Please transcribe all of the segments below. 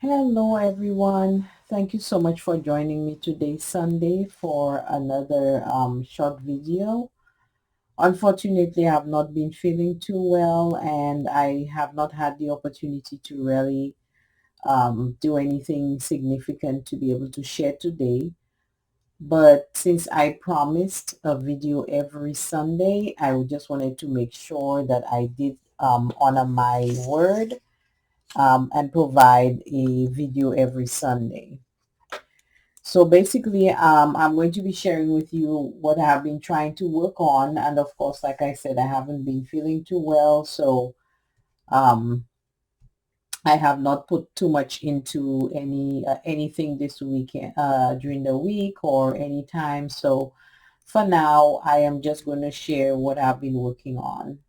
Hello everyone. Thank you so much for joining me today, Sunday, for another short video. Unfortunately, I have not been feeling too well and I have not had the opportunity to really do anything significant to be able to share today. But since I promised a video every Sunday, I just wanted to make sure that I did honor my word and provide a video every Sunday. So basically, I'm going to be sharing with you what I've been trying to work on. And of course, like I said, I haven't been feeling too well. So um, I have not put too much into anything this weekend, during the week or any time. So for now, I am just going to share what I've been working on.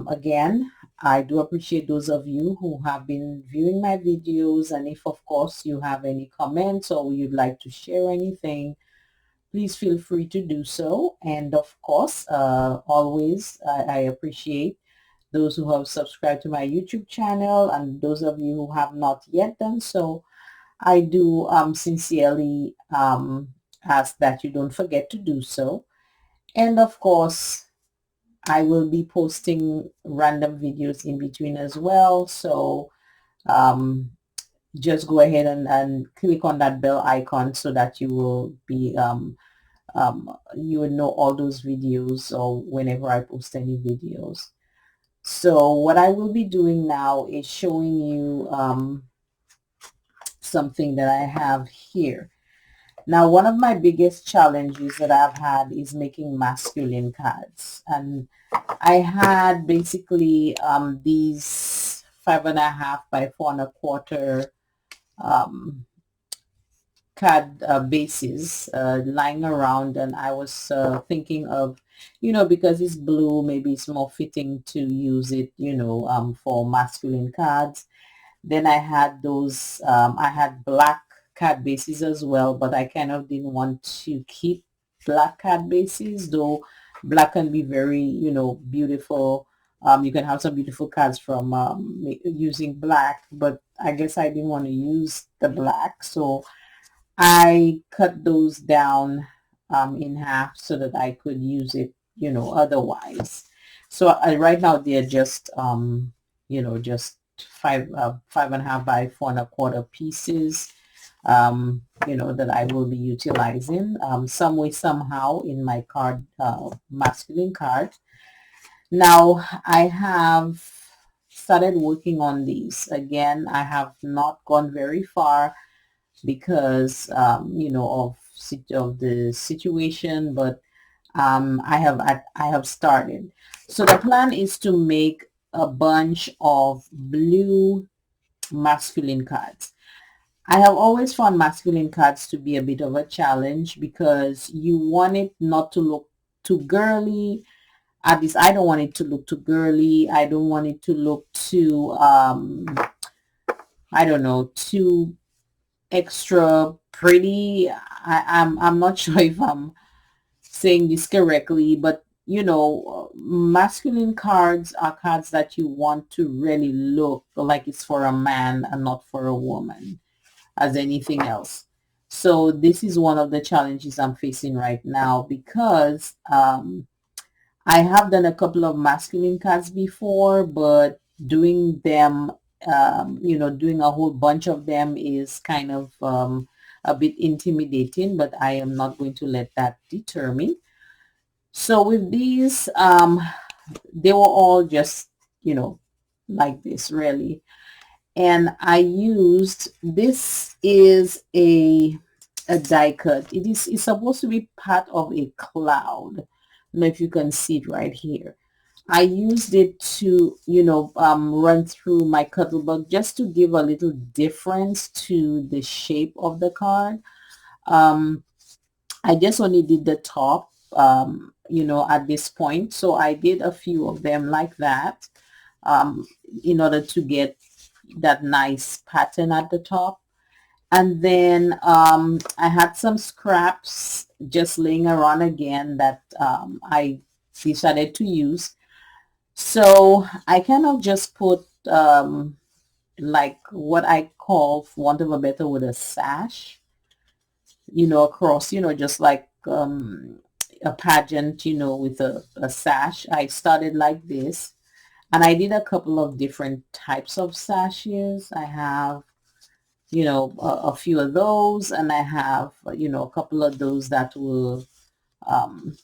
Again, I do appreciate those of you who have been viewing my videos, and if of course you have any comments or you'd like to share anything, please feel free to do so. And of course, always I appreciate those who have subscribed to my YouTube channel, and those of you who have not yet done so, I do sincerely ask that you don't forget to do so. And of course, I will be posting random videos in between as well. So um, just go ahead and click on that bell icon so that you will be you will know all those videos or whenever I post any videos. So what I will be doing now is showing you something that I have here. Now, one of my biggest challenges that I've had is making masculine cards. And I had basically these 5.5 by 4.25 card bases lying around, and I was thinking of, because it's blue, maybe it's more fitting to use it, for masculine cards. Then I had those, I had black card bases as well, but I kind of didn't want to keep black card bases, though black can be very, beautiful. You can have some beautiful cards from using black, but I guess I didn't want to use the black. So I cut those down in half so that I could use it, otherwise. So right now they're just, just 5.5 by 4.25 pieces, that I will be utilizing some way, somehow in my card, masculine card. Now I have started working on these. Again, I have not gone very far because of the situation, but I have started. So the plan is to make a bunch of blue masculine cards. I have always found masculine cards to be a bit of a challenge because you want it not to look too girly. At least I don't want it to look too girly. I don't want it to look too I don't know, too extra pretty. I'm not sure if I'm saying this correctly, but masculine cards are cards that you want to really look like it's for a man and not for a woman as anything else. So this is one of the challenges I'm facing right now because I have done a couple of masculine cards before, but doing them, doing a whole bunch of them is kind of a bit intimidating, but I am not going to let that deter me. So with these, they were all just, like this really. And I used, this is a die cut. It's supposed to be part of a cloud. I don't know if you can see it right here. I used it to, run through my Cuttlebug just to give a little difference to the shape of the card. Um, I just only did the top, at this point. So I did a few of them like that in order to get that nice pattern at the top. And then I had some scraps just laying around again that I decided to use. So I kind of just put like what I call, for want of a better word, a sash, you know, across, you know, just like a pageant, you know, with a sash. I started like this, and I did a couple of different types of sashes. I have, you know, a few of those, and I have, you know, a couple of those that will, um,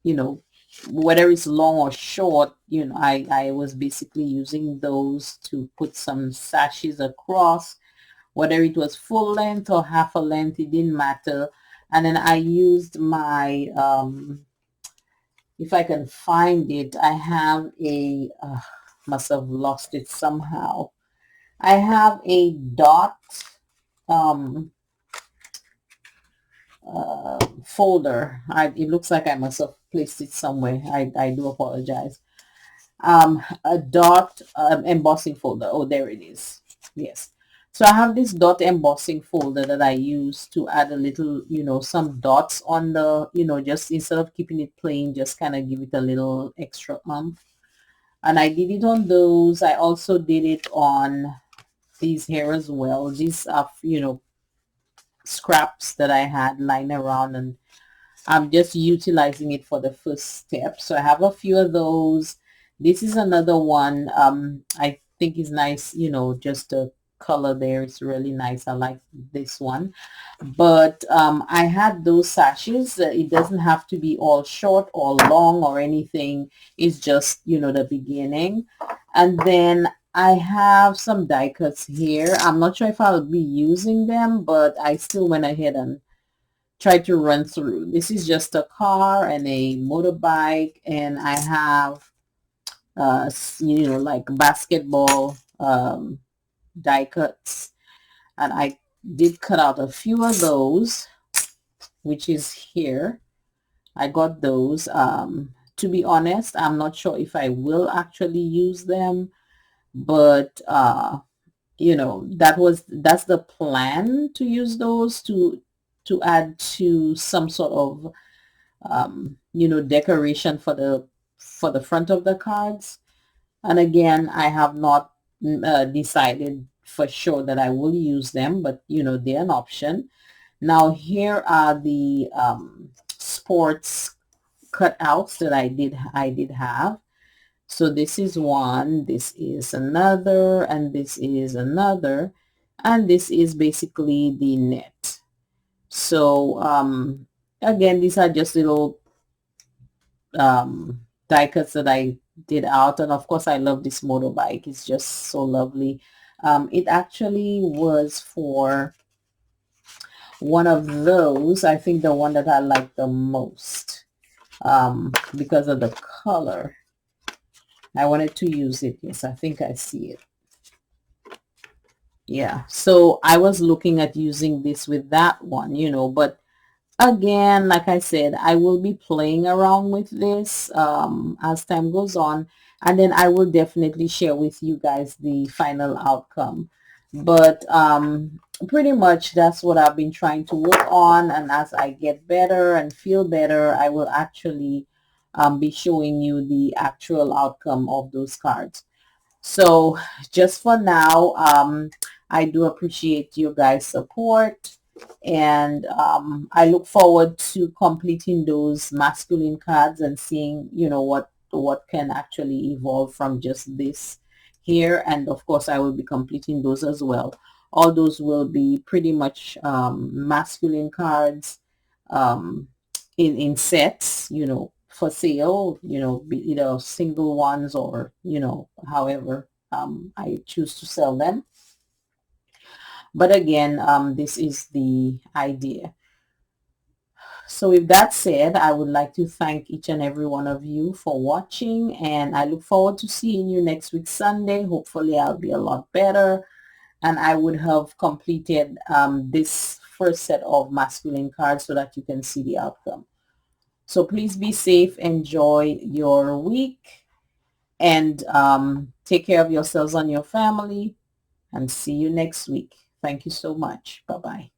you know, whether it's long or short, you know, I was basically using those to put some sashes across, whether it was full length or half a length, it didn't matter. And then I used my, if I can find it, I have a, must have lost it somehow. I have a dot um, folder. It looks like I must have placed it somewhere. I do apologize. A dot embossing folder. Oh, there it is. Yes. So I have this dot embossing folder that I use to add a little, you know, some dots on the, you know, just instead of keeping it plain, just kind of give it a little extra umph. And I did it on those. I also did it on these here as well. These are, you know, scraps that I had lying around, and I'm just utilizing it for the first step. So I have a few of those. This is another one. I think is nice, you know, just the color there is really nice. I like this one. But I had those sashes. It doesn't have to be all short or long or anything. It's just, you know, the beginning. And then I have some die cuts here. I'm not sure if I'll be using them, but I still went ahead and try to run through. This is just a car and a motorbike, and I have you know, like basketball die cuts, and I did cut out a few of those, which is here. I got those. To be honest, I'm not sure if I will actually use them, but you know, that's the plan, to use those to add to some sort of you know, decoration for the front of the cards. And again, I have not decided for sure that I will use them, but you know, they're an option. Now here are the sports cutouts that I did have. So this is one, this is another, and this is another, and this is basically the net. So again, these are just little die cuts that I did out, and of course I love this motorbike. It's just so lovely. It actually was for one of those, I think the one that I like the most, because of the color. I wanted to use it. Yes, I think I see it. Yeah, so I was looking at using this with that one, you know, but again, like I said, I will be playing around with this as time goes on, and then I will definitely share with you guys the final outcome. But pretty much that's what I've been trying to work on, and as I get better and feel better, I will actually be showing you the actual outcome of those cards. So just for now, I do appreciate you guys' support, and I look forward to completing those masculine cards and seeing, you know, what can actually evolve from just this here. And of course, I will be completing those as well. All those will be pretty much masculine cards in sets, you know, for sale, you know, be either single ones or, you know, however I choose to sell them. But again, this is the idea. So with that said, I would like to thank each and every one of you for watching, and I look forward to seeing you next week Sunday. Hopefully I'll be a lot better, and I would have completed this first set of masculine cards so that you can see the outcome. So please be safe, enjoy your week, and take care of yourselves and your family, and see you next week. Thank you so much. Bye-bye.